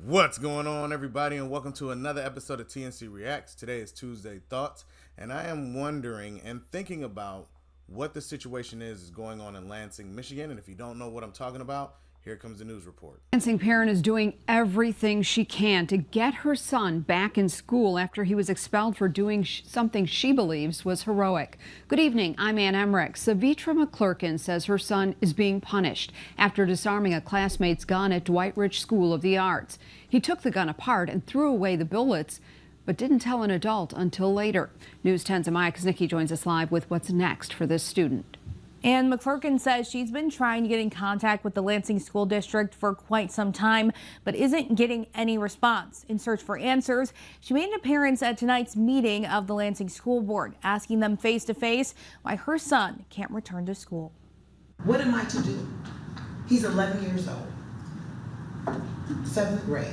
What's going on, everybody, and welcome to another episode of TNC Reacts. Today is Tuesday Thoughts, and I am wondering and thinking about what the situation is going on in Lansing, Michigan. And if you don't know what I'm talking about, here comes the news report. Lansing parent is doing everything she can to get her son back in school after he was expelled for doing something she believes was heroic. Good evening, I'm Ann Emmerich. Savitra McClurkin says her son is being punished after disarming a classmate's gun at Dwight Rich School of the Arts. He took the gun apart and threw away the bullets, but didn't tell an adult until later. News 10's Amaya Kaznicki joins us live with what's next for this student. And McClurkin says she's been trying to get in contact with the Lansing School District for quite some time, but isn't getting any response. In search for answers, she made an appearance at tonight's meeting of the Lansing School Board, asking them face to face why her son can't return to school. What am I to do? He's 11 years old, 7th grade,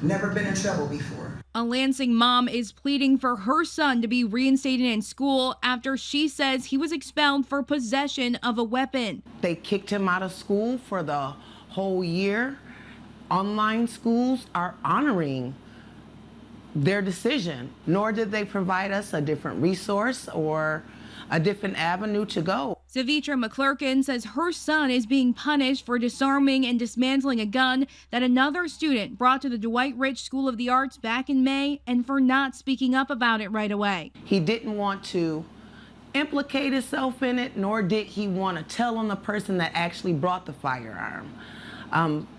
never been in trouble before. A Lansing mom is pleading for her son to be reinstated in school after she says he was expelled for possession of a weapon. They kicked him out of school for the whole year. Online schools are honoring their decision, nor did they provide us a different resource or a different avenue to go. Savitra McClurkin says her son is being punished for disarming and dismantling a gun that another student brought to the Dwight Rich School of the Arts back in May, and for not speaking up about it right away. He didn't want to implicate himself in it, nor did he want to tell on the person that actually brought the firearm.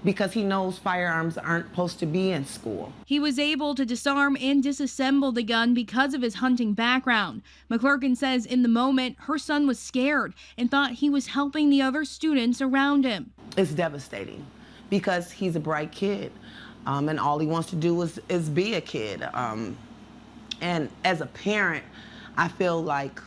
Because he knows firearms aren't supposed to be in school. He was able to disarm and disassemble the gun because of his hunting background. McClurkin says in the moment, her son was scared and thought he was helping the other students around him. It's devastating because he's a bright kid, and all he wants to do is be a kid. And as a parent, I feel like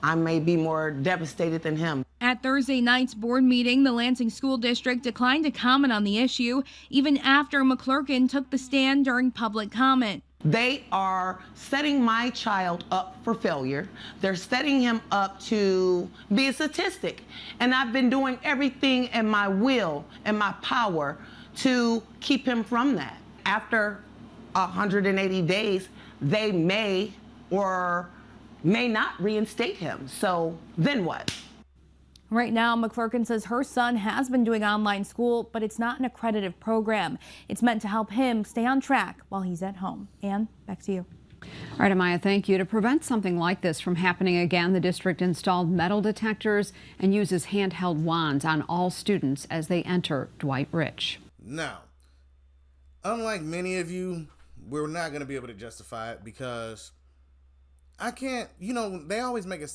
I may be more devastated than him. At Thursday night's board meeting, the Lansing School District declined to comment on the issue, even after McClurkin took the stand during public comment. They are setting my child up for failure. They're setting him up to be a statistic. And I've been doing everything in my will and my power to keep him from that. After 180 days, they may or may not reinstate him. So then what? Right now, McClurkin says her son has been doing online school, but it's not an accredited program. It's meant to help him stay on track while he's at home. Ann, back to you. All right, Amaya, thank you. To prevent something like this from happening again, the district installed metal detectors and uses handheld wands on all students as they enter Dwight Rich. Now, unlike many of you, we're not going to be able to justify it because I can't, they always make a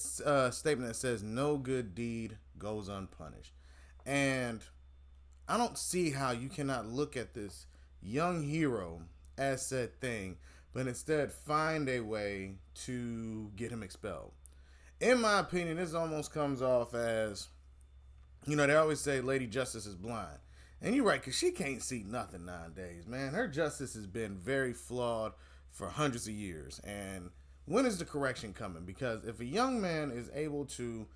statement that says no good deed goes unpunished. And I don't see how you cannot look at this young hero as said thing, but instead find a way to get him expelled. In my opinion, this almost comes off as, they always say Lady Justice is blind. And you're right, because she can't see nothing nowadays, man. Her justice has been very flawed for hundreds of years. And when is the correction coming? Because if a young man is able to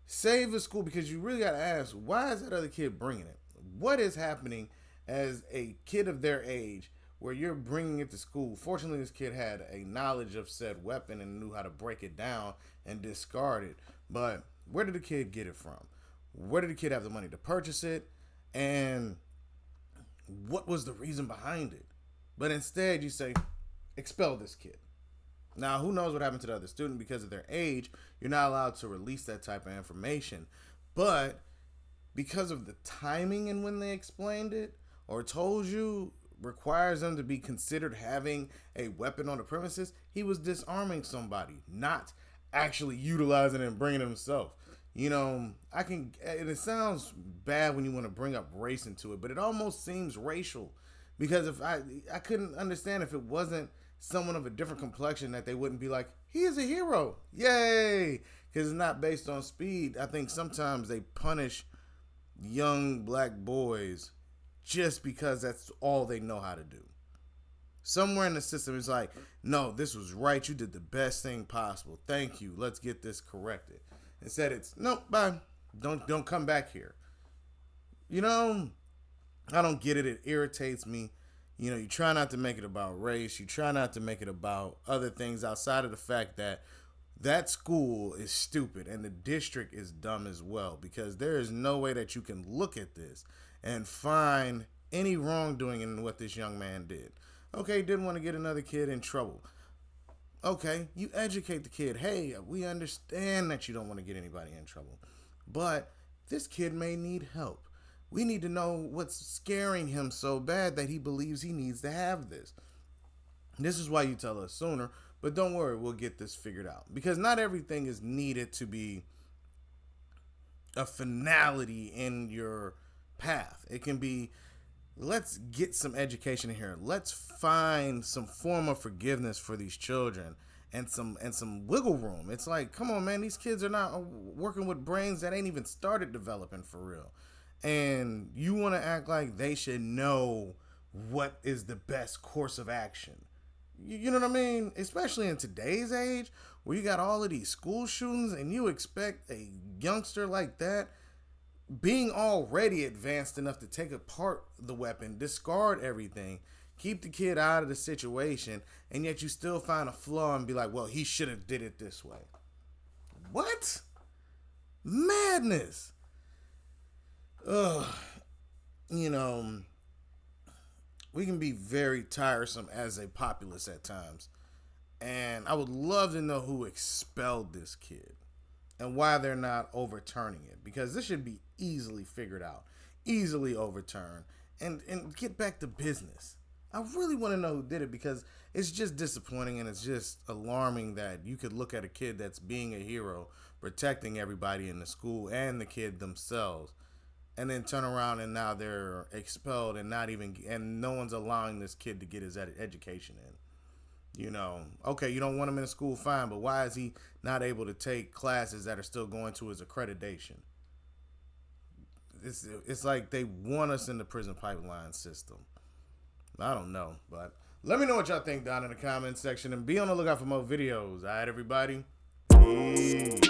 save the school, because you really got to ask, why is that other kid bringing it? What is happening as a kid of their age where you're bringing it to school? Fortunately, this kid had a knowledge of said weapon and knew how to break it down and discard it. But where did the kid get it from? Where did the kid have the money to purchase it? And what was the reason behind it? But instead, you say, expel this kid. Now, who knows what happened to the other student? Because of their age, you're not allowed to release that type of information. But because of the timing and when they explained it or told you requires them to be considered having a weapon on the premises, he was disarming somebody, not actually utilizing it and bringing it himself. And it sounds bad when you want to bring up race into it, but it almost seems racial because if I couldn't understand if it wasn't someone of a different complexion that they wouldn't be like, he is a hero, yay, because it's not based on speed. I think sometimes they punish young black boys just because that's all they know how to do. Somewhere in the system it's like, no, this was right, you did the best thing possible, thank you, let's get this corrected. Instead it's, nope, bye, don't come back here. I don't get it. It irritates me You know, you try not to make it about race. You try not to make it about other things outside of the fact that that school is stupid and the district is dumb as well, because there is no way that you can look at this and find any wrongdoing in what this young man did. Okay, didn't want to get another kid in trouble. Okay, you educate the kid. Hey, we understand that you don't want to get anybody in trouble, but this kid may need help. We need to know what's scaring him so bad that he believes he needs to have this. This is why you tell us sooner, but don't worry, we'll get this figured out. Because not everything is needed to be a finality in your path. It can be, let's get some education in here. Let's find some form of forgiveness for these children and some wiggle room. It's like, come on, man, these kids are not working with brains that ain't even started developing for real. And you want to act like they should know what is the best course of action. You know what I mean? Especially in today's age where you got all of these school shootings and you expect a youngster like that being already advanced enough to take apart the weapon, discard everything, keep the kid out of the situation, and yet you still find a flaw and be like, well, he should have did it this way. What? Madness. Ugh. You know, we can be very tiresome as a populace at times. And I would love to know who expelled this kid and why they're not overturning it, because this should be easily figured out, easily overturned, and get back to business. I really want to know who did it, because it's just disappointing and it's just alarming that you could look at a kid that's being a hero, protecting everybody in the school and the kid themselves, and then turn around and now they're expelled and no one's allowing this kid to get his education in. You know, okay, you don't want him in school, fine, but why is he not able to take classes that are still going to his accreditation? It's like they want us in the prison pipeline system. I don't know, but let me know what y'all think down in the comments section, and be on the lookout for more videos. All right, everybody? Peace.